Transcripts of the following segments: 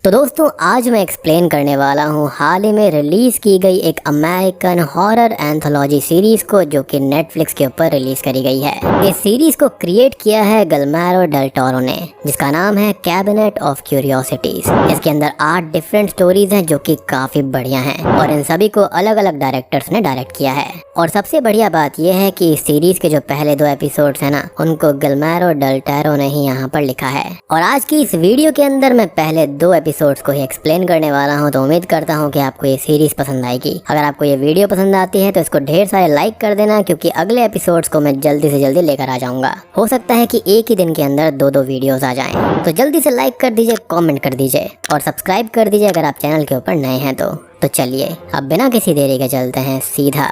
तो दोस्तों आज मैं एक्सप्लेन करने वाला हूँ हाल ही में रिलीज की गई एक अमेरिकन हॉरर एंथोलॉजी सीरीज को जो कि नेटफ्लिक्स के ऊपर रिलीज करी गई है। इस सीरीज को क्रिएट किया है गिलर्मो डेल टोरो ने, जिसका नाम है कैबिनेट ऑफ क्यूरियोसिटीज। इसके अंदर 8 डिफरेंट स्टोरीज हैं जो कि काफी बढ़िया हैं और इन सभी को अलग अलग डायरेक्टर्स ने डायरेक्ट किया है। और सबसे बढ़िया बात यह है कि इस सीरीज के जो पहले 2 एपिसोड्स हैं ना, उनको गिलर्मो डेल टोरो ने ही यहाँ पर लिखा है। और आज की इस वीडियो के अंदर मैं पहले 2 एपिसोड्स को ही एक्सप्लेन करने वाला हूँ, तो उम्मीद करता हूँ कि आपको ये सीरीज पसंद आएगी। अगर आपको ये वीडियो पसंद आती है तो इसको ढेर सारे लाइक कर देना, क्योंकि अगले एपिसोड्स को मैं जल्दी से जल्दी लेकर आ जाऊंगा। हो सकता है कि एक ही दिन के अंदर 2-2 वीडियोस आ जाएं। तो जल्दी से लाइक कर दीजिए, कमेंट कर दीजिए और सब्सक्राइब कर दीजिए अगर आप चैनल के ऊपर नए हैं तो चलिए अब बिना किसी देरी के चलते हैं सीधा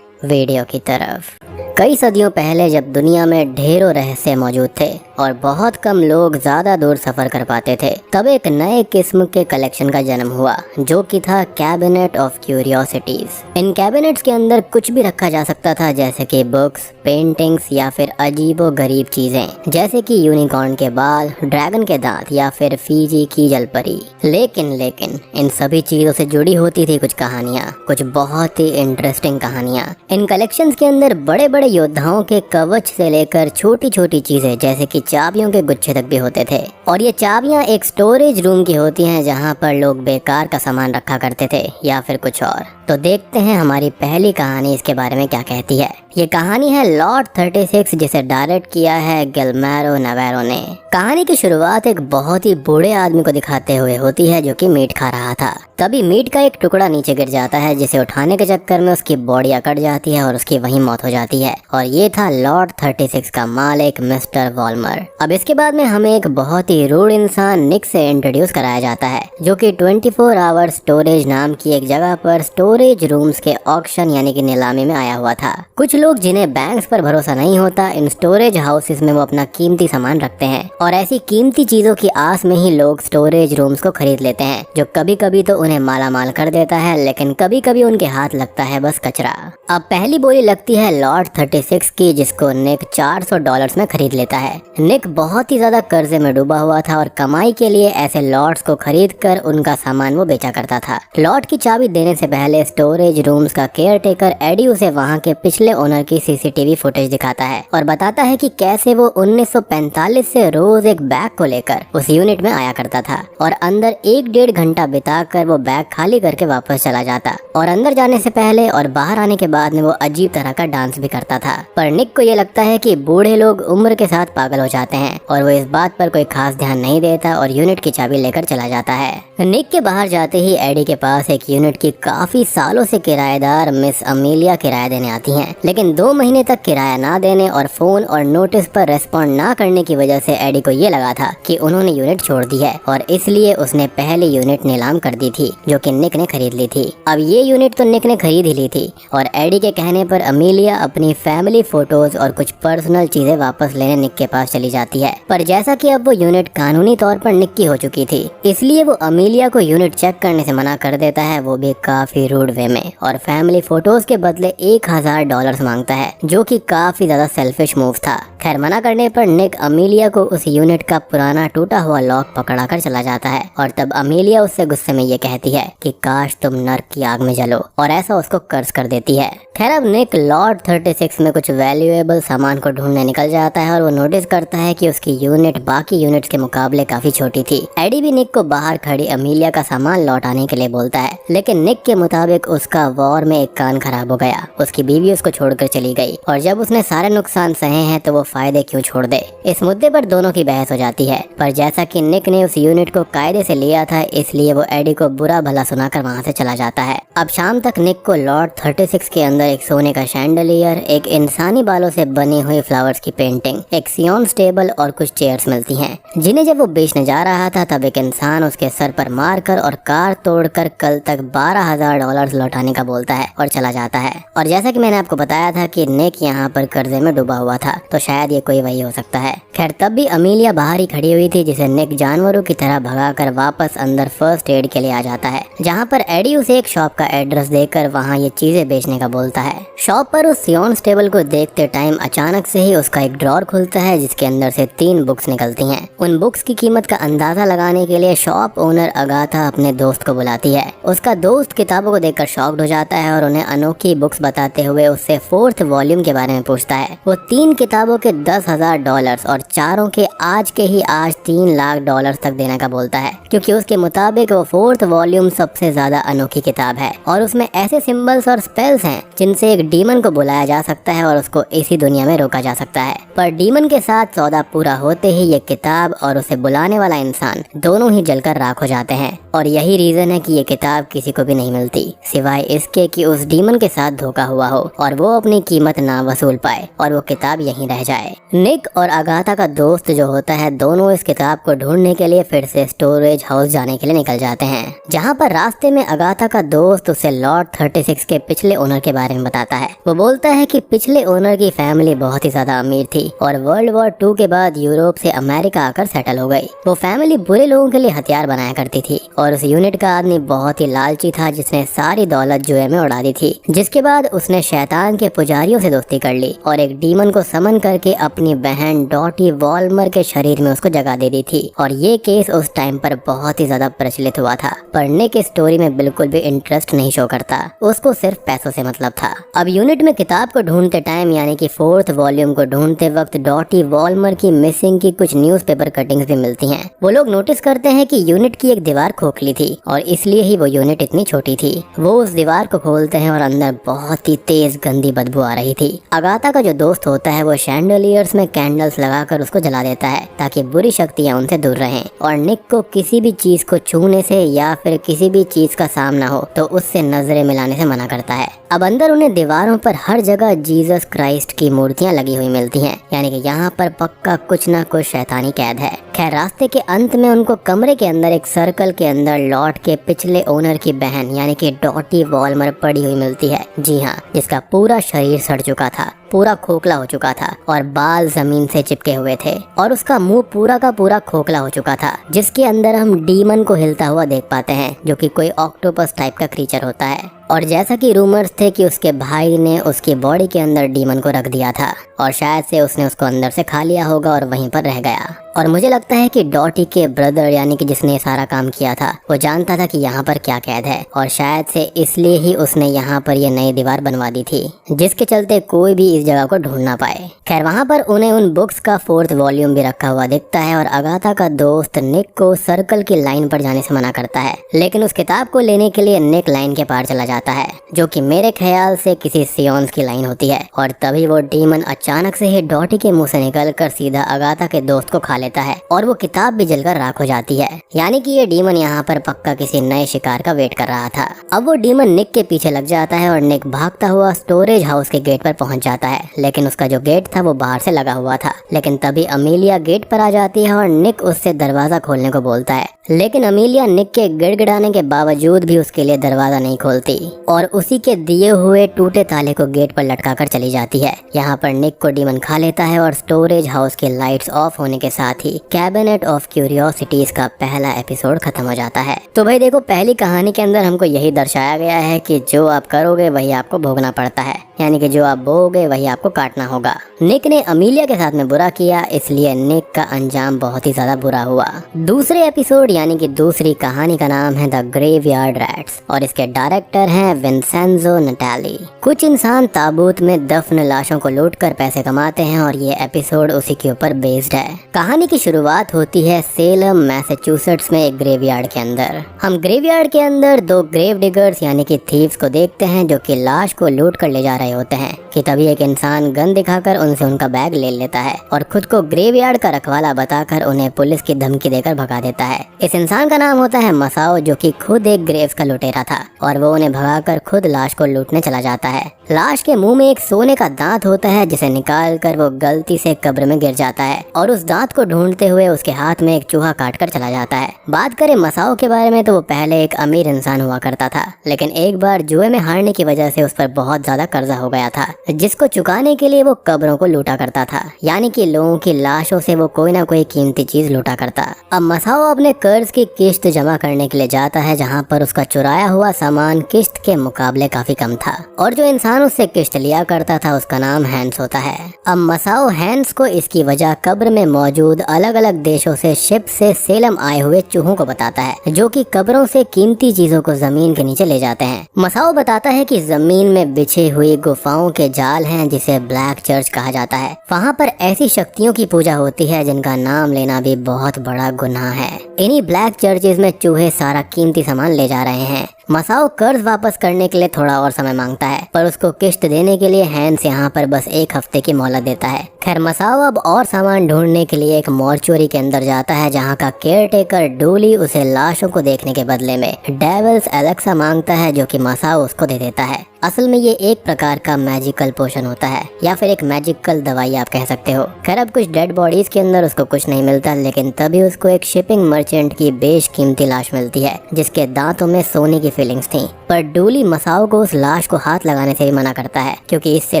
वीडियो की तरफ। कई सदियों पहले जब दुनिया में ढेरों रहस्य मौजूद थे और बहुत कम लोग ज्यादा दूर सफर कर पाते थे, तब एक नए किस्म के कलेक्शन का जन्म हुआ जो कि था cabinet of curiosities. In cabinets के अंदर कुछ भी रखा जा सकता था, जैसे कि बुक्स, पेंटिंग्स या फिर अजीबो गरीब चीजें, जैसे कि यूनिकॉर्न के बाल, ड्रैगन के दांत या फिर फीजी की जलपरी। लेकिन इन सभी चीजों से जुड़ी होती थी कुछ कहानियाँ, कुछ बहुत ही इंटरेस्टिंग कहानियाँ। इन कलेक्शंस के अंदर बड़े बड़े योद्धाओं के कवच से लेकर छोटी छोटी चीजें जैसे कि चाबियों के गुच्छे तक भी होते थे। और ये चाबियां एक स्टोरेज रूम की होती हैं जहां पर लोग बेकार का सामान रखा करते थे या फिर कुछ और। तो देखते हैं हमारी पहली कहानी इसके बारे में क्या कहती है। ये कहानी है लॉर्ड 36, जिसे डायरेक्ट किया है गिलर्मो नावारो ने। कहानी की शुरुआत एक बहुत ही बूढ़े आदमी को दिखाते हुए होती है जो कि मीट खा रहा था। तभी मीट का एक टुकड़ा नीचे गिर जाता है, जिसे उठाने के चक्कर में उसकी बॉडी अकड़ जाती है और उसकी वहीं मौत हो जाती है। और ये था लॉर्ड 36 का मालिक मिस्टर वॉल्मर। अब इसके बाद में हमें एक बहुत ही रूड इंसान निक से इंट्रोड्यूस कराया जाता है, जो कि 24 आवर स्टोरेज नाम की एक जगह पर स्टोरेज रूम्स के ऑक्शन यानी कि नीलामी में आया हुआ था। कुछ लोग जिन्हें बैंक्स पर भरोसा नहीं होता, इन स्टोरेज हाउसेस में वो अपना कीमती सामान रखते हैं और ऐसी कीमती चीजों की आस में ही लोग स्टोरेज रूम्स को खरीद लेते हैं, जो कभी कभी तो उन्हें माला माल कर देता है, लेकिन कभी कभी उनके हाथ लगता है बस कचरा। अब पहली बोली लगती है लॉर्ड 36 की, जिसको निक $400 में खरीद लेता है। निक बहुत ही ज्यादा कर्जे में डूबा हुआ था और कमाई के लिए ऐसे लॉर्ड्स को खरीद कर उनका सामान वो बेचा करता था। लॉर्ड की चाबी देने से पहले स्टोरेज रूम्स का केयर टेकर एडी उसे वहाँ के पिछले ओनर की सीसीटीवी फुटेज दिखाता है और बताता है कि कैसे वो 1945 से रोज एक बैग को लेकर उस यूनिट में आया करता था और अंदर 1-1.5 घंटा बिताकर वो बैग खाली करके वापस चला जाता। और अंदर जाने से पहले और बाहर आने के बाद में वो अजीब तरह का डांस भी करता था। पर निक को ये लगता है कि बूढ़े लोग उम्र के साथ पागल हो जाते हैं और वो इस बात पर कोई खास ध्यान नहीं देता और यूनिट की चाबी लेकर चला जाता है। निक के बाहर जाते ही एडी के पास एक यूनिट की काफी सालों से किराएदार मिस अमीलिया किराया देने आती हैं, लेकिन 2 महीने तक किराया ना देने और फोन और नोटिस पर रेस्पॉन्ड ना करने की वजह से एडी को ये लगा था कि उन्होंने यूनिट छोड़ दी है और इसलिए उसने पहली यूनिट नीलाम कर दी थी जो कि निक ने खरीद ली थी। अब ये यूनिट तो निक ने खरीद ही ली थी और एडी के कहने पर अमीलिया अपनी फैमिली फोटोज और कुछ पर्सनल चीजें वापस लेने निक के पास चली जाती है। पर जैसा कि अब वो यूनिट कानूनी तौर पर निक की हो चुकी थी, इसलिए वो अमीलिया को यूनिट चेक करने से मना कर देता है, वो भी काफी रूड वे में, और फैमिली फोटोज के बदले $1000 मांगता है, जो कि काफी ज्यादा सेल्फिश मूव था। खैर मना करने पर निक अमीलिया को उस यूनिट का पुराना टूटा हुआ लॉक पकड़ा कर चला जाता है और तब अमीलिया उससे गुस्से में ये कहती है कि काश तुम नर्क की आग में जलो, और ऐसा उसको कर्ज कर देती है। खैर अब निक लॉर्ड 36 में कुछ वैल्यूएबल सामान को ढूंढने निकल जाता है और वो नोटिस करता है कि उसकी यूनिट बाकी यूनिट्स के मुकाबले काफी छोटी थी। एडी भी निक को बाहर खड़ी अमीलिया का सामान लौटाने के लिए बोलता है, लेकिन निक के मुताबिक उसका वॉर में एक कान खराब हो गया, उसकी बीवी उसको छोड़कर चली गई और जब उसने सारे नुकसान सहे हैं तो वो फायदे क्यों छोड़ दे। इस मुद्दे पर दोनों की बहस हो जाती है, पर जैसा कि निक ने उस यूनिट को कायदे से लिया था, इसलिए वो एडी को बुरा भला सुनाकर वहाँ से चला जाता है। अब शाम तक निक को लॉर्ड 36 के अंदर एक सोने का शैंडलियर, एक इंसानी बालों से बनी हुई फ्लावर्स की पेंटिंग, एक सियोन टेबल और कुछ चेयर्स मिलती हैं, जिन्हें जब वो बेचने जा रहा था तब एक इंसान उसके सर पर मारकर और कार तोड़कर कल तक $12000 लौटाने का बोलता है और चला जाता है। और जैसा कि मैंने आपको बताया था कि निक यहाँ पर कर्जे में डूबा हुआ था, तो शायद ये कोई वही हो सकता है। खैर तब भी अमीलिया बाहर ही खड़ी हुई थी, जिसे निक जानवरों की तरह भगाकर वापस अंदर फर्स्ट एड के लिए आ जाता है, जहाँ पर एडी उसे एक शॉप का एड्रेस देकर वहाँ ये चीजें बेचने का बोलता है। शॉप पर उस सियोन्स टेबल को देखते टाइम अचानक से ही उसका एक ड्रॉर खुलता है, जिसके अंदर से 3 बुक्स निकलती हैं। उन बुक्स की कीमत का अंदाजा लगाने के लिए शॉप ओनर अगाथा अपने दोस्त को बुलाती है। उसका दोस्त किताबों को देखकर शॉक्ड हो जाता है और उन्हें अनोखी बुक्स बताते हुए उससे 4th वॉल्यूम के बारे में पूछता है। वो 3 किताबों के $10,000 और चारों के आज के ही आज $3 लाख तक देने का बोलता है, क्योंकि उसके मुताबिक वो 4th वॉल्यूम सबसे ज्यादा अनोखी किताब है और उसमें ऐसे सिंबल्स और स्पेल्स हैं जिनसे एक डीमन को बुलाया जा सकता है और उसको इसी दुनिया में रोका जा सकता है। पर डीमन के साथ सौदा पूरा होते ही ये किताब और उसे बुलाने वाला इंसान दोनों ही जलकर राख हो जाते हैं और यही रीजन है कि ये किताब किसी को भी नहीं मिलती, सिवाय इसके कि उस डीमन के साथ धोखा हुआ हो और वो अपनी कीमत ना वसूल पाए और वो किताब यहीं रह जाए। निक और अगाथा का दोस्त जो होता है, दोनों इस किताब को ढूंढने के लिए फिर से स्टोरेज हाउस जाने के लिए निकल जाते हैं, जहाँ पर रास्ते में अगाथा का दोस्त उसे लॉर्ड 36 के पिछले ओनर के बारे में बताता है। वो बोलता है कि पिछले ओनर की फैमिली बहुत ही ज्यादा अमीर थी और वर्ल्ड वॉर 2 के बाद यूरोप से अमेरिका आकर सेटल हो गई। वो फैमिली बुरे लोगों के लिए हथियार बनाया करती थी और उस यूनिट का आदमी बहुत ही लालची था, जिसने सारी दौलत जुए में उड़ा दी थी। जिसके बाद उसने शैतान के पुजारियों से दोस्ती कर ली और एक डीमन को समन करके अपनी बहन डॉटी वॉल्मर के शरीर में उसको जगह दे दी थी और ये केस उस टाइम पर बहुत ही ज्यादा प्रचलित हुआ था। पढ़ने के स्टोरी में बिल्कुल भी इंटरेस्ट नहीं शो करता, उसको सिर्फ पैसों से मतलब था। अब यूनिट में किताब को ढूंढते टाइम यानी कि 4th वॉल्यूम को ढूंढते वक्त डॉटी वॉल्मर की मिसिंग की कुछ न्यूज़पेपर कटिंग्स भी मिलती हैं। वो लोग नोटिस करते हैं कि यूनिट की एक दीवार खोखली थी और इसलिए ही वो यूनिट इतनी छोटी थी। वो उस दीवार को खोलते हैं और अंदर बहुत ही तेज गंदी बदबू आ रही थी। अगाथा का जो दोस्त होता है वो शैंडलियर्स में कैंडल्स लगाकर उसको जला देता है ताकि बुरी शक्तियाँ उनसे दूर रहें और निक को किसी भी चीज को छूने से या फिर किसी भी चीज का सामना हो तो उससे नजरें मिलाने से मना करता है। अब अंदर उन्हें दीवारों पर हर जगह जीसस क्राइस्ट की मूर्तियां लगी हुई मिलती हैं, यानी कि यहाँ पर पक्का कुछ ना कुछ शैतानी कैद है। खैर रास्ते के अंत में उनको कमरे के अंदर एक सर्कल के अंदर लॉर्ड के पिछले ओनर की बहन यानी कि डॉटी वॉल्मर पड़ी हुई मिलती है। जी हाँ, जिसका पूरा शरीर सड़ चुका था, पूरा खोखला हो चुका था और बाल जमीन से चिपके हुए थे और उसका मुंह पूरा का पूरा खोखला हो चुका था, जिसके अंदर हम डीमन को हिलता हुआ देख पाते हैं, जो कि कोई ऑक्टोपस टाइप का क्रीचर होता है। और जैसा कि रूमर्स थे कि उसके भाई ने उसकी बॉडी के अंदर डीमन को रख दिया था और शायद से उसने उसको अंदर से खा लिया होगा और वहीं पर रह गया। और मुझे लगता है कि डॉटी के ब्रदर यानी कि जिसने ये सारा काम किया था वो जानता था कि यहाँ पर क्या कैद है और शायद से इसलिए ही उसने यहाँ पर ये नई दीवार बनवा दी थी, जिसके चलते कोई भी इस जगह को ढूंढ ना पाए। खैर वहाँ पर उन्हें उन बुक्स का 4th वॉल्यूम भी रखा हुआ दिखता है और अगाथा का दोस्त निक को सर्कल की लाइन पर जाने से मना करता है, लेकिन उस किताब को लेने के लिए निक लाइन के पार चला जाता है, जो कि मेरे ख्याल से किसी सियोन्स की लाइन होती है। और तभी वो डीमन अचानक से ही डॉटी के मुंह से निकलकर सीधा अगाथा के दोस्त को खा लेता है और वो किताब भी जलकर राख हो जाती है, यानी कि ये डीमन यहाँ पर पक्का किसी नए शिकार का वेट कर रहा था। अब वो डीमन निक के पीछे लग जाता है और निक भागता हुआ स्टोरेज हाउस के गेट पर पहुंच जाता है, लेकिन उसका जो गेट था वो बाहर से लगा हुआ था। लेकिन तभी अमीलिया गेट पर आ जाती है और निक उससे दरवाजा खोलने को बोलता है, लेकिन अमीलिया निक के गिड़गिड़ाने के बावजूद भी उसके लिए दरवाजा नहीं खोलती और उसी के दिए हुए टूटे ताले को गेट पर लटकाकर चली जाती है। यहाँ पर निक को डीमन खा लेता है और स्टोरेज हाउस के लाइट्स ऑफ होने के साथ ही कैबिनेट ऑफ क्यूरियोसिटीज का पहला एपिसोड खत्म हो जाता है। तो भाई देखो, पहली कहानी के अंदर हमको यही दर्शाया गया है कि जो आप करोगे वही आपको भोगना पड़ता है, यानी कि जो आप बोओगे वही आपको काटना होगा। निक ने अमीलिया के साथ में बुरा किया, इसलिए निक का अंजाम बहुत ही ज्यादा बुरा हुआ। दूसरे एपिसोड यानी कि दूसरी कहानी का नाम है द ग्रेवयार्ड रैट्स और इसके डायरेक्टर हैं विंसेंजो नटाली। कुछ इंसान ताबूत में दफन लाशों को लूटकर पैसे कमाते हैं और ये एपिसोड उसी के ऊपर बेस्ड है। कहानी की शुरुआत होती है सेलम मैसाचुसेट्स में एक ग्रेवयार्ड के अंदर। हम ग्रेवयार्ड के अंदर 2 ग्रेव डिगर्स यानी कि थीव्स को देखते हैं जो कि लाश को लूट कर ले जा रहे होते हैं कि तभी एक इंसान गन दिखाकर उनसे उनका बैग ले लेता है और खुद को ग्रेवयार्ड का रखवाला बताकर उन्हें पुलिस की धमकी देकर भगा देता है। इस इंसान का नाम होता है मसाओ, जो कि खुद एक ग्रेव्स का लुटेरा था और वो उन्हें भगाकर खुद लाश को लूटने चला जाता है। लाश के मुंह में एक सोने का दांत होता है जिसे निकाल कर वो गलती से कब्र में गिर जाता है और उस दांत को ढूंढते हुए उसके हाथ में एक चूहा काट कर चला जाता है। बात करें मसाओ के बारे में तो वो पहले एक अमीर इंसान हुआ करता था, लेकिन एक बार जुए में हारने की वजह से उस पर बहुत ज्यादा कर्जा हो गया था, जिसको चुकाने के लिए वो कब्रों को लूटा करता था, यानी कि लोगों की लाशों से वो कोई ना कोई कीमती चीज लूटा करता। अब मसाओ अपने कर्ज की किश्त जमा करने के लिए जाता है, जहाँ पर उसका चुराया हुआ सामान किश्त के मुकाबले काफी कम था और जो इंसान उससे किश्त लिया करता था उसका नाम हैंस होता है। अब मसाओ हैंस को इसकी वजह कब्र में मौजूद अलग अलग देशों से शिप से सेलम आए हुए चूहों को बताता है, जो कि कब्रों से कीमती चीजों को जमीन के नीचे ले जाते हैं। मसाओ बताता है कि जमीन में बिछी हुई गुफाओं के जाल हैं जिसे ब्लैक चर्च कहा जाता है। वहाँ पर ऐसी शक्तियों की पूजा होती है जिनका नाम लेना भी बहुत बड़ा गुनाह है। इन्हीं ब्लैक चर्चेज में चूहे सारा कीमती सामान ले जा रहे हैं। मसाओ कर्ज वापस करने के लिए थोड़ा और समय मांगता है, पर उसको किश्त देने के लिए हैंस यहाँ पर बस 1 हफ्ते की मोहलत देता है। खैर मसाओ अब और सामान ढूंढने के लिए एक मॉर्चुरी के अंदर जाता है, जहाँ का केयर टेकर डूली उसे लाशों को देखने के बदले में डेविल्स एलेक्सा मांगता है, जो कि मसाओ उसको दे देता है। असल में ये एक प्रकार का मैजिकल पोशन होता है या फिर एक मैजिकल दवाई आप कह सकते हो। खैर अब कुछ डेड बॉडीज के अंदर उसको कुछ नहीं मिलता, लेकिन तभी उसको एक शिपिंग मर्चेंट की बेशकीमती लाश मिलती है जिसके दांतों में सोने की फीलिंग्स थी। पर डूली मसाओ को उस लाश को हाथ लगाने से भी मना करता है, क्योंकि इससे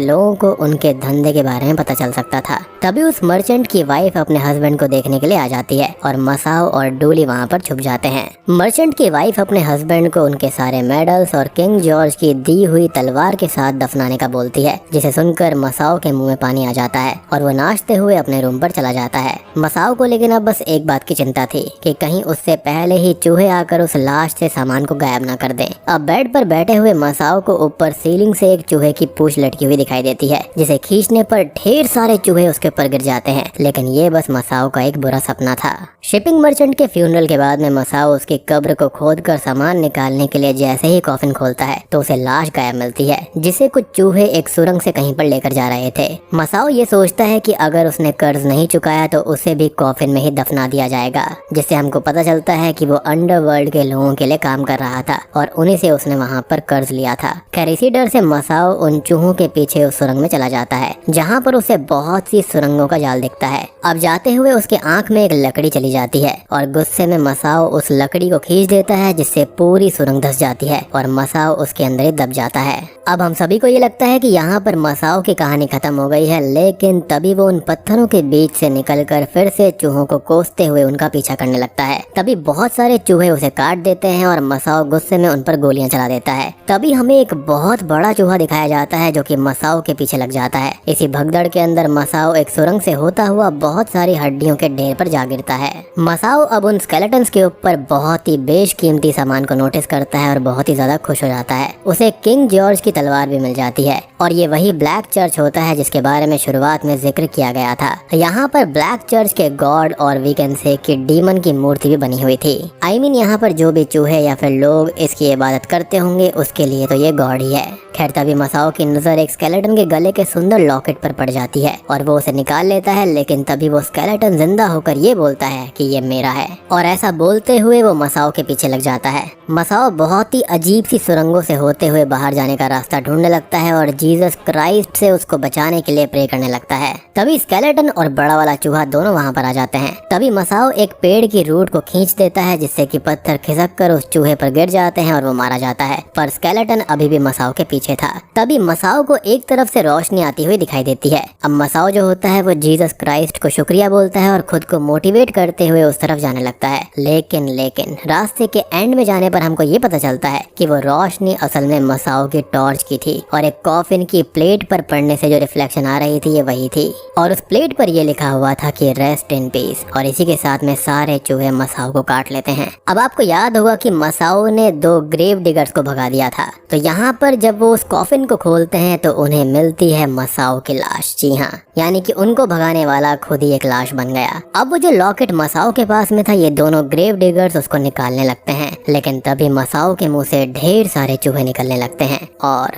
लोगों को उनके धंधे के बारे में पता चल सकता था। तभी उस मर्चेंट की वाइफ अपने हस्बैंड को देखने के लिए आ जाती है और मसाओ और डूली वहाँ पर छुप जाते हैं। मर्चेंट की वाइफ अपने हस्बैंड को उनके सारे मेडल्स और किंग जॉर्ज की दी हुई तलवार के साथ दफनाने का बोलती है, जिसे सुनकर मसाओ के मुंह में पानी आ जाता है और वो नाचते हुए अपने रूम पर चला जाता है। मसाओ को लेकिन अब बस एक बात की चिंता थी कि कहीं उससे पहले ही चूहे आकर उस लाश से सामान को गायब ना कर दें। अब बेड पर बैठे हुए मसाओ को ऊपर सीलिंग से एक चूहे की पूंछ लटकी हुई दिखाई देती है, जिसे खींचने पर ढेर सारे चूहे उसके ऊपर गिर जाते हैं, लेकिन ये बस मसाओ का एक बुरा सपना था। शिपिंग मर्चेंट के फ्यूनरल के बाद में मसाओ उसकी कब्र को खोदकर सामान निकालने के लिए जैसे ही कॉफिन खोलता है तो उसे लाश गायब मिलती है, जिसे कुछ चूहे एक सुरंग से कहीं पर लेकर जा रहे थे। मसाओ ये सोचता है कि अगर उसने कर्ज नहीं चुकाया तो उसे भी कॉफिन में ही दफना दिया जाएगा, जिससे हमको पता चलता है कि वो अंडरवर्ल्ड के लोगों के लिए काम कर रहा था और उन्हीं से उसने वहाँ पर कर्ज लिया था। खैर इसी डर से मसाओ उन चूहों के पीछे उस सुरंग में चला जाता है, जहाँ पर उसे बहुत सी सुरंगों का जाल दिखता है। अब जाते हुए उसके आंख में एक लकड़ी चली जाती है और गुस्से में मसाओ उस लकड़ी को खींच देता है, जिससे पूरी सुरंग धंस जाती है और मसाओ उसके अंदर ही दब जाता है। अब हम सभी को ये लगता है कि यहाँ पर मसाओ की कहानी खत्म हो गई है, लेकिन तभी वो उन पत्थरों के बीच से निकलकर फिर से चूहों को कोसते हुए उनका पीछा करने लगता है। तभी बहुत सारे चूहे उसे काट देते हैं और मसाओ गुस्से में उन पर गोलियां चला देता है। तभी हमें एक बहुत बड़ा चूहा दिखाया जाता है जो कि मसाओ के पीछे लग जाता है। इसी भगदड़ के अंदर मसाओ एक सुरंग से होता हुआ बहुत सारी हड्डियों के ढेर पर जा गिरता है। मसाओ अब उन स्केलेटन्स के ऊपर बहुत ही बेशकीमती सामान को नोटिस करता है और बहुत ही ज्यादा खुश हो जाता है। उसे किंग जॉर्ज की तलवार भी मिल जाती है और ये वही ब्लैक चर्च होता है जिसके बारे में शुरुआत में जिक्र किया गया था। यहाँ पर ब्लैक चर्च के गॉड और वी कैन से कि डीमन की मूर्ति भी बनी हुई थी। आई मीन यहाँ पर जो भी चूहे या फिर लोग इसकी इबादत करते होंगे उसके लिए तो ये गॉड ही है। खैर तभी मसाओ की नजर एक स्केलेटन के गले के सुंदर लॉकेट पर पड़ जाती है और वो उसे निकाल लेता है, लेकिन तभी वो स्केलेटन जिंदा होकर ये बोलता है कि ये मेरा है और ऐसा बोलते हुए वो मसाओ के पीछे लग जाता है। मसाओ बहुत ही अजीब सी सुरंगों से होते हुए बाहर जाने का रास्ता ढूंढने लगता है और जीसस क्राइस्ट से उसको बचाने के लिए प्रे करने लगता है। तभी स्केलेटन और बड़ा वाला चूहा दोनों वहाँ पर आ जाते हैं। तभी मसाओ एक पेड़ की रूट को खींच देता है, जिससे कि पत्थर खिसक कर उस चूहे पर गिर जाते हैं और वो मारा जाता है, पर स्केलेटन अभी भी मसाओ के पीछे था। तभी मसाओ को एक तरफ से रोशनी आती हुई दिखाई देती है। अब मसाओ जो होता है वो जीसस क्राइस्ट को शुक्रिया बोलता है और खुद को मोटिवेट करते हुए उस तरफ जाने लगता है। लेकिन रास्ते के एंड में जाने पर हमको ये पता चलता है कि वो रोशनी असल में मसाओ की टॉर्च की थी और एक कॉफिन की प्लेट पर पड़ने से जो रिफ्लेक्शन आ रही थी ये वही थी और उस प्लेट पर ये लिखा हुआ था कि रेस्ट इन पीस। और इसी के साथ में सारे चूहे मसाओ को काट लेते हैं। अब आपको याद होगा कि मसाओ ने 2 ग्रेव डिगर्स को भगा दिया था, तो यहाँ पर जब वो उस कॉफिन को खोलते हैं तो उन्हें मिलती है मसाओ की लाश। जी हाँ, यानी कि उनको भगाने वाला खुद ही एक लाश बन गया। अब वो जो लॉकेट मसाओ के पास में था ये दोनों ग्रेव डिगर्स उसको निकालने लगते हैं, लेकिन तभी मसाओ के मुंह से ढेर सारे चूहे निकलने लगते हैं और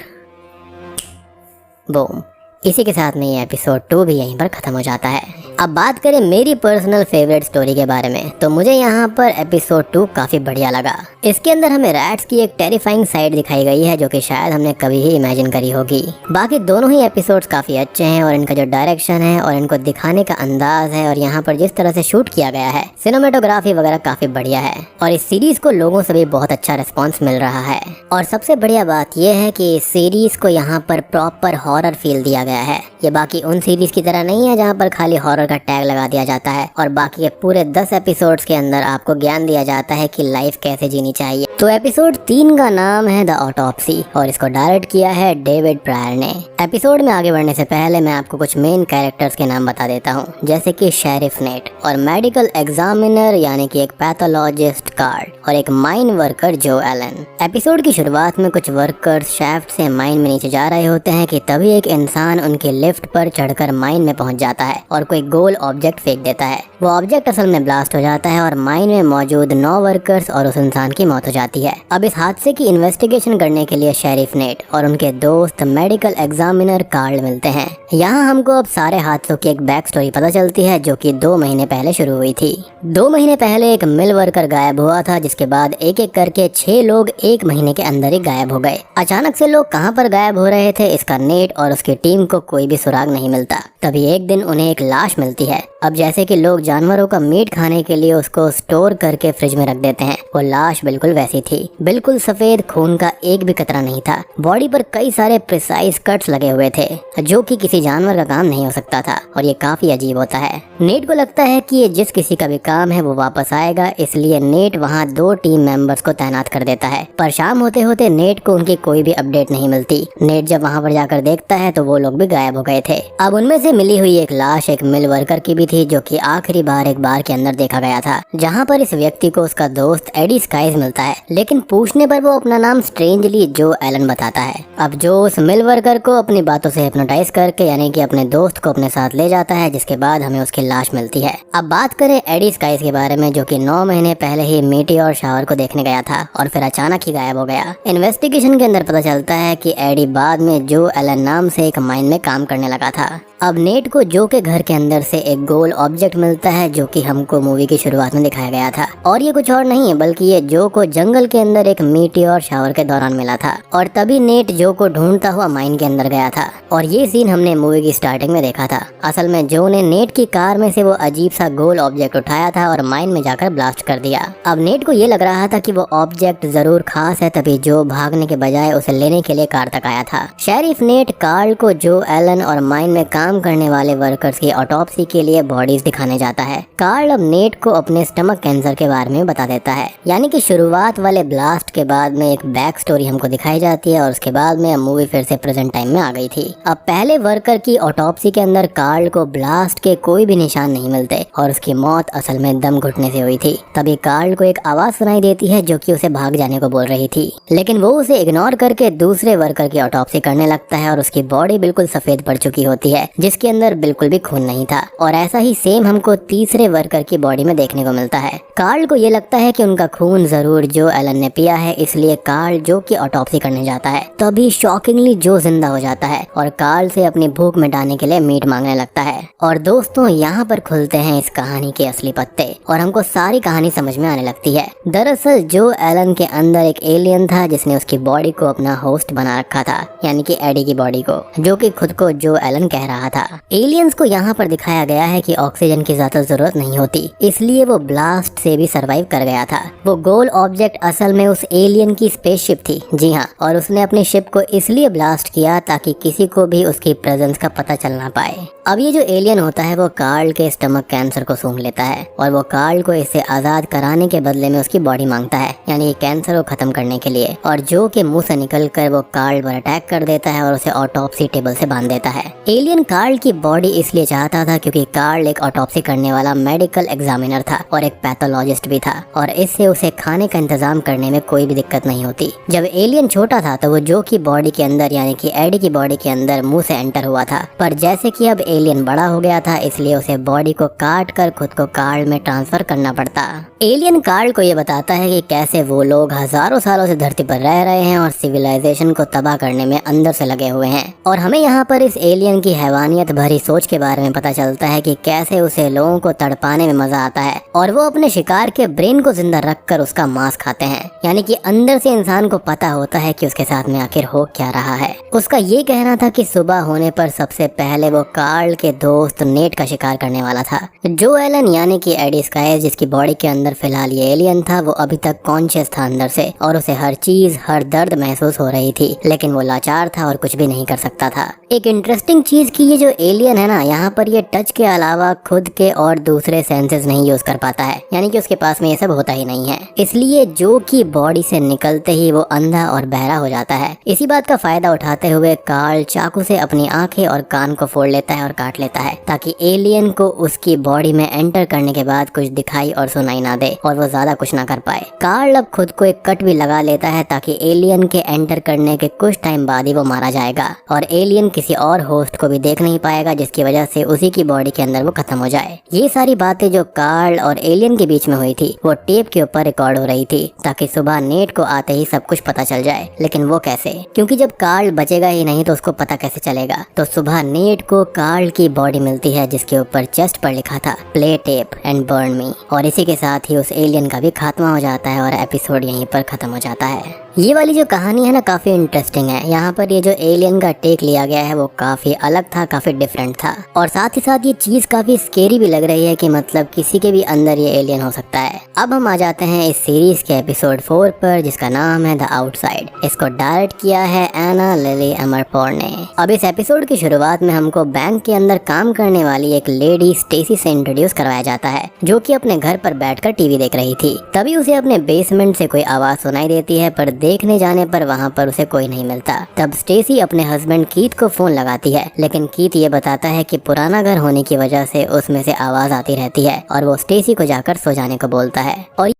बूम। इसी के साथ में ये एपिसोड 2 भी यहीं पर खत्म हो जाता है। अब बात करें मेरी पर्सनल फेवरेट स्टोरी के बारे में, तो मुझे यहाँ पर एपिसोड 2 काफी बढ़िया लगा। इसके अंदर हमें रैट्स की एक टेरिफाइंग साइड दिखाई गई है जो कि शायद हमने कभी ही इमेजिन करी होगी। बाकी दोनों ही एपिसोड्स काफी अच्छे हैं और इनका जो डायरेक्शन है और इनको दिखाने का अंदाज है और यहाँ पर जिस तरह से शूट किया गया है, सिनेमेटोग्राफी वगैरह काफी बढ़िया है और इस सीरीज को लोगों से भी बहुत अच्छा रिस्पॉन्स मिल रहा है। और सबसे बढ़िया बात यह है कि इस सीरीज को यहाँ पर प्रॉपर हॉरर फील दिया गया है। ये बाकी उन सीरीज की तरह नहीं है जहाँ पर खाली हॉरर का टैग लगा दिया जाता है और बाकी के पूरे 10 एपिसोड्स के अंदर आपको ज्ञान दिया जाता है कि लाइफ कैसे जीनी चाहिए। तो एपिसोड 3 का नाम है द ऑटोप्सी और इसको डायरेक्ट किया है डेविड प्रायर ने। एपिसोड में आगे बढ़ने से पहले मैं आपको कुछ मेन कैरेक्टर्स के नाम बता देता हूँ, जैसे कि शेरिफ नेट और मेडिकल एग्जामिनर यानी कि एक पैथोलॉजिस्ट कार्ल और एक माइन वर्कर जो एलन। एपिसोड की शुरुआत में कुछ वर्कर्स शैफ्ट से माइन में नीचे जा रहे होते हैं कि तभी एक इंसान उनके लिफ्ट पर चढ़कर माइन में पहुंच जाता है और कोई गोल ऑब्जेक्ट फेंक देता है। वो ऑब्जेक्ट असल में ब्लास्ट हो जाता है और माइन में मौजूद 9 वर्कर्स और उस इंसान की मौत हो जाती है। अब इस हादसे की इन्वेस्टिगेशन करने के लिए शेरिफ नेट और उनके दोस्त मेडिकल एग्जामिनर कार्ल मिलते हैं। यहाँ हमको अब सारे हादसों की एक बैक स्टोरी पता चलती है जो कि 2 महीने पहले शुरू हुई थी। 2 महीने पहले एक मिल वर्कर गायब हुआ था, जिसके बाद एक एक करके 6 लोग 1 महीने के अंदर ही गायब हो गए। अचानक से लोग कहाँ पर गायब हो रहे थे, इसका नेट और उसकी टीम को कोई भी सुराग नहीं मिलता। तभी एक दिन उन्हें एक लाश मिलती है। अब जैसे कि लोग जानवरों का मीट खाने के लिए उसको स्टोर करके फ्रिज में रख देते हैं, वो लाश बिल्कुल वैसी थी। बिल्कुल सफेद, खून का एक भी कतरा नहीं था। बॉडी पर कई सारे प्रिसाइज कट्स लगे हुए थे जो कि किसी जानवर का काम नहीं हो सकता था और ये काफी अजीब होता है। नेट को लगता है कि ये जिस किसी का भी काम है वो वापस आएगा, इसलिए नेट वहाँ 2 टीम मेंबर्स को तैनात कर देता है। पर शाम होते होते नेट को उनकी कोई भी अपडेट नहीं मिलती। नेट जब वहाँ पर जाकर देखता है तो वो लोग भी गायब हो गए थे। अब उनमें से मिली हुई एक लाश एक मिल वर्कर की भी थी जो कि आखिरी बार एक बार के अंदर देखा गया था, जहाँ पर इस व्यक्ति को उसका दोस्त एडी स्काइज मिलता है, लेकिन पूछने पर वो अपना नाम स्ट्रेंजली जो एलन बताता है। अब जो उस मिल वर्कर को अपनी बातों से हिप्नोटाइज करके यानी कि अपने दोस्त को अपने साथ ले जाता है, जिसके बाद हमें उसकी लाश मिलती है। अब बात करें एडी स्काइज के बारे में, जो कि 9 महीने पहले ही मीटियोर शावर को देखने गया था और फिर अचानक ही गायब हो गया। इन्वेस्टिगेशन के अंदर पता चलता है कि एडी बाद में जो एलन नाम से एक माइन में काम करने लगा था। अब नेट को जो के घर के अंदर से एक गोल ऑब्जेक्ट मिलता है जो कि हमको मूवी की शुरुआत में दिखाया गया था और ये कुछ और नहीं है बल्कि ये जो को जंगल के अंदर एक मीटियोर शावर के दौरान मिला था और तभी नेट जो को ढूंढता हुआ माइन के अंदर गया था और ये सीन हमने मूवी की स्टार्टिंग में देखा था। असल में जो ने नेट की कार में से वो अजीब सा गोल ऑब्जेक्ट उठाया था और माइन में जाकर ब्लास्ट कर दिया। अब नेट को ये लग रहा था कि वो ऑब्जेक्ट जरूर खास है, तभी जो भागने के बजाय उसे लेने के लिए कार तक आया था। शेरिफ नेट कार्ल को जो एलन और माइन में काम करने वाले वर्कर्स की ऑटोप्सी के लिए बॉडीज दिखाने जाता है। कार्ल अब नेट को अपने स्टमक कैंसर के बारे में बता देता है, यानी कि शुरुआत वाले ब्लास्ट के बाद में एक बैक स्टोरी हमको दिखाई जाती है और उसके बाद में मूवी फिर से प्रेजेंट टाइम में आ गई थी। अब पहले वर्कर की ऑटोप्सी के अंदर कार्ल को ब्लास्ट के कोई भी निशान नहीं मिलते और उसकी मौत असल में दम घुटने से हुई थी। तभी कार्ल को एक आवाज सुनाई देती है जो कि उसे भाग जाने को बोल रही थी, लेकिन वो उसे इग्नोर करके दूसरे वर्कर की ऑटोप्सी करने लगता है और उसकी बॉडी बिल्कुल सफेद पड़ चुकी होती है जिसके अंदर बिल्कुल भी खून नहीं था। और ऐसा ही सेम हमको तीसरे वर्कर की बॉडी में देखने को मिलता है। कार्ल को ये लगता है कि उनका खून जरूर जो एलन ने पिया है, इसलिए कार्ल जो की ऑटोप्सी करने जाता है। तो अभी शॉकिंगली जो जिंदा हो जाता है और कार्ल से अपनी भूख मिटाने के लिए मीट मांगने लगता है। और दोस्तों यहाँ पर खुलते हैं इस कहानी के असली पत्ते और हमको सारी कहानी समझ में आने लगती है। दरअसल जो एलन के अंदर एक एलियन था जिसने उसकी बॉडी को अपना होस्ट बना रखा था, यानी कि एडी की बॉडी को, जो कि खुद को जो एलन कह रहा था। एलियंस को यहाँ पर दिखाया गया है कि ऑक्सीजन की ज्यादा जरूरत नहीं होती, इसलिए वो ब्लास्ट से भी सरवाइव कर गया था। वो गोल ऑब्जेक्ट असल में उस एलियन की स्पेसशिप थी, जी हाँ, और उसने अपनी शिप को इसलिए ब्लास्ट किया ताकि किसी को भी उसकी प्रेजेंस का पता चल ना पाए। अब ये जो एलियन होता है वो कार्ल के स्टमक कैंसर को सूंघ लेता है और वो कार्ल को इसे आजाद कराने के बदले में उसकी बॉडी मांगता है, यानी कैंसर को खत्म करने के लिए। और जो के मुंह से निकलकर वो कार्ल पर अटैक कर देता है और उसे ऑटोप्सी टेबल से बांध देता है। एलियन कार्ल की बॉडी इसलिए चाहता था क्योंकि कार्ल एक ऑटोप्सी करने वाला मेडिकल एग्जामिनर था और एक पैथोलॉजिस्ट भी था और इससे उसे खाने का इंतजाम करने में कोई भी दिक्कत नहीं होती। जब एलियन छोटा था तो वो जो की बॉडी के अंदर यानी कि एडी की बॉडी के अंदर मुंह से एंटर हुआ था, पर जैसे कि अब एलियन बड़ा हो गया था, इसलिए उसे बॉडी को काट कर खुद को कार्ल में ट्रांसफर करना पड़ता। एलियन कार्ल को ये बताता है कि कैसे वो लोग हजारों सालों से धरती पर रह रहे हैं और सिविलाइजेशन को तबाह करने में अंदर से लगे हुए हैं। और हमें यहाँ पर इस एलियन की हैवानियत भरी सोच के बारे में पता चलता है कि कैसे उसे लोगों को तड़पाने में मजा आता है और वो अपने शिकार के ब्रेन को जिंदा रखकर उसका मांस खाते हैं। यानी कि अंदर से इंसान को पता होता है कि उसके साथ में आखिर हो क्या रहा है। उसका ये कहना था कि सुबह होने पर सबसे पहले वो कार्ल के दोस्त नेट का शिकार करने वाला था। जो एलन यानी कि एडी स्काइज, जिसकी बॉडी के अंदर फिलहाल ये एलियन था, वो अभी तक कॉन्शियस था अंदर से और उसे हर चीज, हर दर्द महसूस हो रही थी, लेकिन वो लाचार था और कुछ भी नहीं कर सकता था। एक इंटरेस्टिंग चीज की ये जो एलियन है ना, यहाँ पर ये टच के अलावा खुद के और दूसरे सेंसेस नहीं यूज कर पाता है, यानी कि उसके पास में ये सब होता ही नहीं है। इसलिए जो कि बॉडी से निकलते ही वो अंधा और बहरा हो जाता है। इसी बात का फायदा उठाते हुए कार्ल चाकू से अपनी आंखें और कान को फोड़ लेता है और काट लेता है, ताकि एलियन को उसकी बॉडी में एंटर करने के बाद कुछ दिखाई और सुनाई ना दे और वो ज्यादा कुछ ना कर पाए। कार्ल अब खुद को एक कट भी लगा लेता है ताकि एलियन के एंटर करने के कुछ टाइम बाद ही वो मारा जाएगा और एलियन किसी और होस्ट को भी देख नहीं पाएगा, जिसकी वजह से उसी की बॉडी के अंदर वो खत्म हो जाए। ये सारी बातें जो कार्ल और एलियन के बीच में हुई थी वो टेप के ऊपर रिकॉर्ड हो रही थी, ताकि सुबह नेट को आते ही सब कुछ पता चल जाए। लेकिन वो कैसे? क्योंकि जब कार्ल बचेगा ही नहीं तो उसको पता कैसे चलेगा। तो सुबह नेट को कार्ल की बॉडी मिलती है जिसके ऊपर चेस्ट पर लिखा था प्ले टेप एंड बर्न मी, और इसी के साथ ही उस एलियन का भी खात्मा हो जाता है और एपिसोड यहीं पर खत्म हो जाता है। ये वाली जो कहानी है ना, काफी इंटरेस्टिंग है। यहाँ पर ये जो एलियन का टेक लिया गया है वो काफी अलग था, काफी डिफरेंट था, और साथ ही साथ ये चीज काफी स्केरी भी लग रही है कि मतलब किसी के भी अंदर ये एलियन हो सकता है। अब हम आ जाते हैं इस सीरीज के एपिसोड 4 पर, जिसका नाम है द आउटसाइड। इसको डायरेक्ट किया है एना लिली अमरपोर ने। अब इस एपिसोड की शुरुआत में हमको बैंक के अंदर काम करने वाली एक लेडी स्टेसी से इंट्रोड्यूस करवाया जाता है, जो कि अपने घर पर बैठकर टीवी देख रही थी। तभी उसे अपने बेसमेंट से कोई आवाज सुनाई देती है, पर देखने जाने पर वहाँ पर उसे कोई नहीं मिलता। तब स्टेसी अपने हस्बैंड कीथ को फोन लगाती है, लेकिन कीथ ये बताता है कि पुराना घर होने की वजह से उसमें से आवाज आती रहती है और वो स्टेसी को जाकर सो जाने को बोलता है और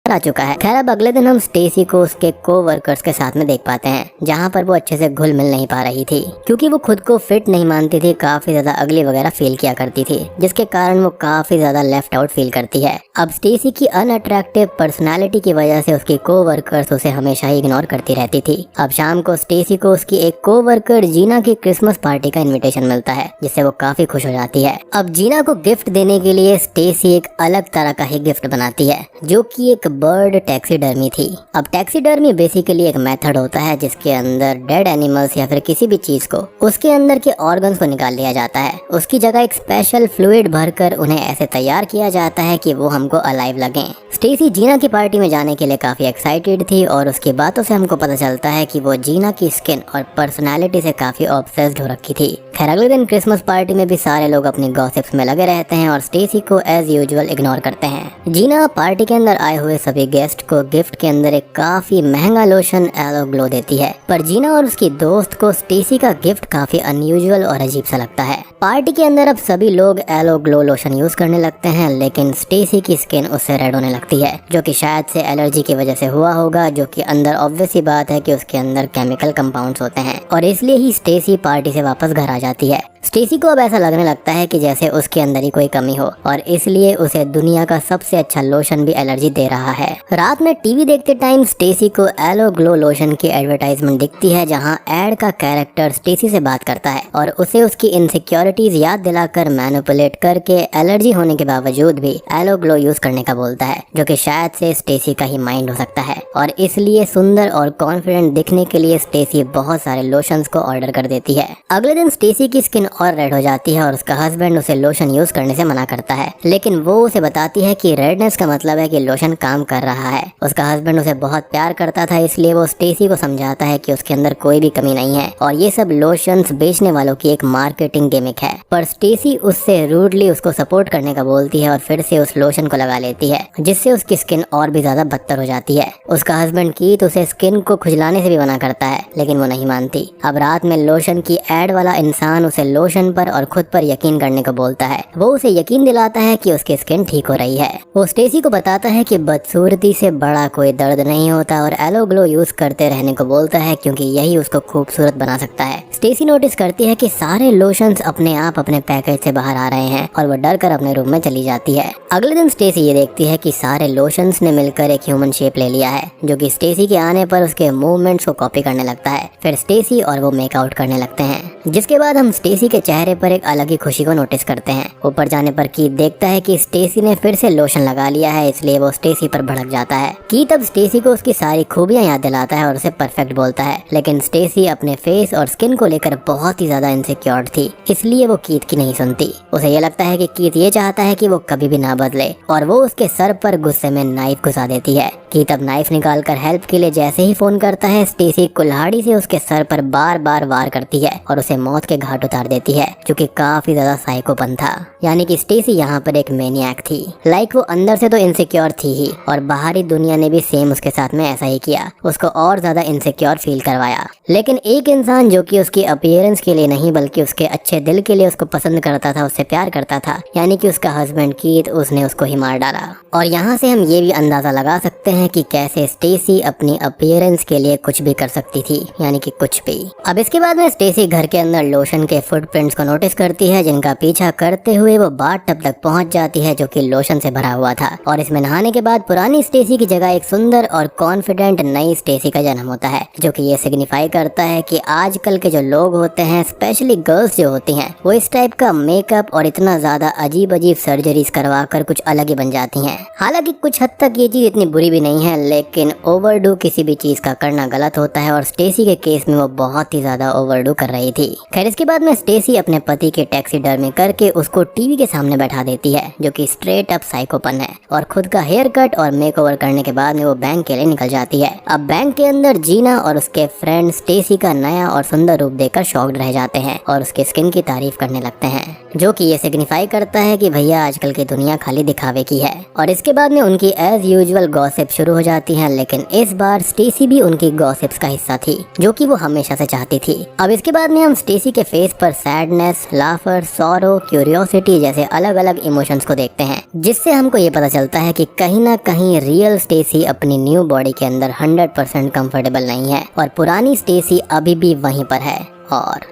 आ चुका है। खैर अब अगले दिन हम स्टेसी को उसके कोवर्कर्स के साथ में देख पाते हैं, जहाँ पर वो अच्छे से घुल मिल नहीं पा रही थी, क्योंकि वो खुद को फिट नहीं मानती थी, काफी ज्यादा अगली वगैरह फील किया करती थी, जिसके कारण वो काफी ज्यादा लेफ्ट आउट फील करती है। अब स्टेसी की अनअट्रैक्टिव पर्सनालिटी की वजह से उसकी कोवर्कर्स उसे हमेशा ही इग्नोर करती रहती थी। अब शाम को स्टेसी को उसकी एक कोवर्कर जीना की क्रिसमस पार्टी का इन्विटेशन मिलता है, जिससे वो काफी खुश हो जाती है। अब जीना को गिफ्ट देने के लिए स्टेसी एक अलग तरह का ही गिफ्ट बनाती है, जो कि एक बर्ड टैक्सीडर्मी थी। अब टैक्सीडर्मी बेसिकली एक मेथड होता है जिसके अंदर डेड एनिमल्स या फिर किसी भी चीज को उसके अंदर के ऑर्गन्स को निकाल लिया जाता है, उसकी जगह एक स्पेशल फ्लूइड भरकर उन्हें ऐसे तैयार किया जाता है कि वो हमको अलाइव लगें। स्टेसी जीना की पार्टी में जाने के लिए काफी एक्साइटेड थी और उसकी बातों से हमको पता चलता है कि वो जीना की स्किन और पर्सनालिटी से काफी ऑब्सेस्ड हो रखी थी। खैर अगले दिन क्रिसमस पार्टी में भी सारे लोग अपनी गॉसिप्स में लगे रहते हैं और स्टेसी को एज यूजुअल इग्नोर करते हैं। जीना पार्टी के अंदर आए हुए सभी गेस्ट को गिफ्ट के अंदर एक काफी महंगा लोशन एलो ग्लो देती है, पर जीना और उसकी दोस्त को स्टेसी का गिफ्ट काफी अनयूजुअल और अजीब सा लगता है। पार्टी के अंदर अब सभी लोग एलो ग्लो लोशन यूज करने लगते हैं, लेकिन स्टेसी की स्किन उससे रेड होने लगती है, जो कि शायद से एलर्जी की वजह से हुआ होगा, जो कि अंदर ऑब्वियस ही बात है कि उसके अंदर केमिकल कंपाउंड्स होते हैं, और इसलिए ही स्टेसी पार्टी से वापस घर आ जाती है। स्टेसी को अब ऐसा लगने लगता है कि जैसे उसके अंदर ही कोई कमी हो, और इसलिए उसे दुनिया का सबसे अच्छा लोशन भी एलर्जी दे रहा है। रात में टीवी देखते टाइम स्टेसी को एलो ग्लो लोशन की एडवर्टाइजमेंट दिखती है, जहां एड का कैरेक्टर स्टेसी से बात करता है और उसे उसकी इनसिक्योरिटीज याद दिलाकर मैनिपुलेट करके एलर्जी होने के बावजूद भी एलो ग्लो यूज करने का बोलता है, जो कि शायद से स्टेसी का ही माइंड हो सकता है। और इसलिए सुंदर और कॉन्फिडेंट दिखने के लिए स्टेसी बहुत सारे लोशंस को ऑर्डर कर देती है। अगले दिन स्टेसी की स्किन और रेड हो जाती है और उसका हस्बैंड उसे लोशन यूज करने से मना करता है, लेकिन वो उसे बताती है कि रेडनेस का मतलब है कि लोशन काम कर रहा है। उसका हस्बैंड उसे बहुत प्यार करता था, इसलिए वो स्टेसी को समझाता है कि उसके अंदर कोई भी कमी नहीं है और ये सब लोशंस बेचने वालों की एक मार्केटिंग गिमिक है। पर स्टेसी उससे रूडली उसको सपोर्ट करने का बोलती है और फिर से उस लोशन को लगा लेती है, जिससे उसकी स्किन और भी ज्यादा बदतर हो जाती है। उसका हस्बैंड कीथ उसे स्किन को खुजलाने से भी मना करता है, लेकिन वो नहीं मानती। अब रात में लोशन की एड वाला इंसान उसे लोशन पर और खुद पर यकीन करने को बोलता है। वो उसे यकीन दिलाता है कि उसकी स्किन ठीक हो रही है। वो स्टेसी को बताता है कि बदसूरती से बड़ा कोई दर्द नहीं होता और एलो ग्लो यूज करते रहने को बोलता है, क्योंकि यही उसको खूबसूरत बना सकता है। स्टेसी नोटिस करती है कि सारे लोशंस अपने आप अपने पैकेज से बाहर आ रहे हैं और वो डर कर अपने रूम में चली जाती है। अगले दिन स्टेसी ये देखती है कि सारे लोशंस ने मिलकर एक ह्यूमन शेप ले लिया है, जो कि स्टेसी के आने पर उसके मूवमेंट्स को कॉपी करने लगता है। फिर स्टेसी और वो मेकआउट करने लगते हैं, जिसके बाद हम स्टेसी के चेहरे पर एक अलग ही खुशी को नोटिस करते हैं। ऊपर जाने पर कीथ देखता है कि स्टेसी ने फिर से लोशन लगा लिया है, इसलिए वो स्टेसी पर भड़क जाता है। कीथ अब स्टेसी को उसकी सारी खूबियां याद दिलाता है और उसे परफेक्ट बोलता है, लेकिन स्टेसी अपने फेस और स्किन को लेकर बहुत ही ज्यादा इनसिक्योर थी, इसलिए वो कीथ की नहीं सुनती। उसे ये लगता है कि कीथ ये चाहता है कि वो कभी भी ना बदले और वो उसके सर पर गुस्से में नाइफ घुसा देती है। कीथ अब नाइफ निकालकर हेल्प के लिए जैसे ही फोन करता है, स्टेसी कुल्हाड़ी से उसके सर पर बार बार वार करती है और उसे मौत के घाट उतार देती है, जो कि काफी ज्यादा साइकोपन था। यानी कि स्टेसी यहाँ पर एक मैनियाक थी। लाइक वो अंदर से तो इनसिक्योर थी ही और बाहरी दुनिया ने भी सेम उसके साथ में ऐसा ही किया, उसको और ज्यादा इनसिक्योर फील करवाया। लेकिन एक इंसान जो कि उसकी अपीयरेंस के लिए नहीं बल्कि उसके अच्छे दिल के लिए उसको पसंद करता था, उससे प्यार करता था, यानी कि उसका हस्बैंड कीथ, उसने उसको ही मार डाला। और यहाँ से हम ये भी अंदाजा लगा सकते हैं कि कैसे स्टेसी अपनी अपीयरेंस के लिए कुछ भी कर सकती थी, यानी कि कुछ भी। अब इसके बाद में स्टेसी घर के अंदर लोशन के फुटप्रिंट्स को नोटिस करती है, जिनका पीछा करते हुए वो बाथटब तक पहुंच जाती है, जो कि लोशन से भरा हुआ था। और इसमें नहाने के बाद पुरानी स्टेसी की जगह एक सुंदर और कॉन्फिडेंट नई स्टेसी का जन्म होता है, जो कि ये सिग्निफाई करता है कि आजकल के जो लोग होते हैं, स्पेशली गर्ल्स जो होती हैं, वो इस टाइप का मेकअप और इतना ज्यादा अजीब अजीब सर्जरीज करवा कर कुछ अलग ही बन जाती हैं। हालांकि कुछ हद तक ये चीज इतनी बुरी भी नहीं है, लेकिन ओवरडू किसी भी चीज का करना गलत होता है और स्टेसी के केस में वो बहुत ही ज्यादा ओवरडू कर रही थी। खैर इसके बाद में स्टेसी अपने पति के टैक्सीडर्मी करके उसको टीवी के सामने बैठा देती है, जो कि स्ट्रेट अप साइकोपन है, और खुद का हेयर कट और मेकओवर करने के बाद में वो बैंक के लिए निकल जाती है। अब बैंक के अंदर जीना और उसके फ्रेंड स्टेसी का नया और सुंदर रूप देखकर शॉक्ड रह जाते हैं और उसके स्किन की तारीफ करने लगते हैं, जो कि ये सिग्निफाई करता है कि भैया आजकल की दुनिया खाली दिखावे की है। और इसके बाद में उनकी एज यूजुअल गॉसिप शुरू हो जाती है, लेकिन इस बार स्टेसी भी उनकी गॉसिप्स का हिस्सा थी, जो कि वो हमेशा से चाहती थी। अब इसके बाद में हम स्टेसी के फेस पर सैडनेस, लाफर, सॉरो, क्यूरियोसिटी जैसे अलग अलग इमोशंस को देखते हैं, जिससे हमको ये पता चलता है कि कहीं ना कहीं रियल स्टेसी अपनी न्यू बॉडी के अंदर 100% कंफर्टेबल नहीं है और पुरानी स्टेसी अभी भी वहीं पर है। और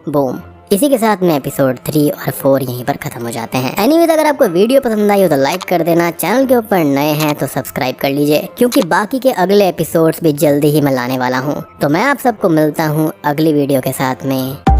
बूम, इसी के साथ में एपिसोड 3 और 4 यहीं पर खत्म हो जाते हैं। एनीवेज, अगर आपको वीडियो पसंद आई हो तो लाइक कर देना, चैनल के ऊपर नए हैं तो सब्सक्राइब कर लीजिए, क्योंकि बाकी के अगले एपिसोड्स भी जल्दी ही मैं लाने वाला हूँ। तो मैं आप सबको मिलता हूँ अगली वीडियो के साथ में।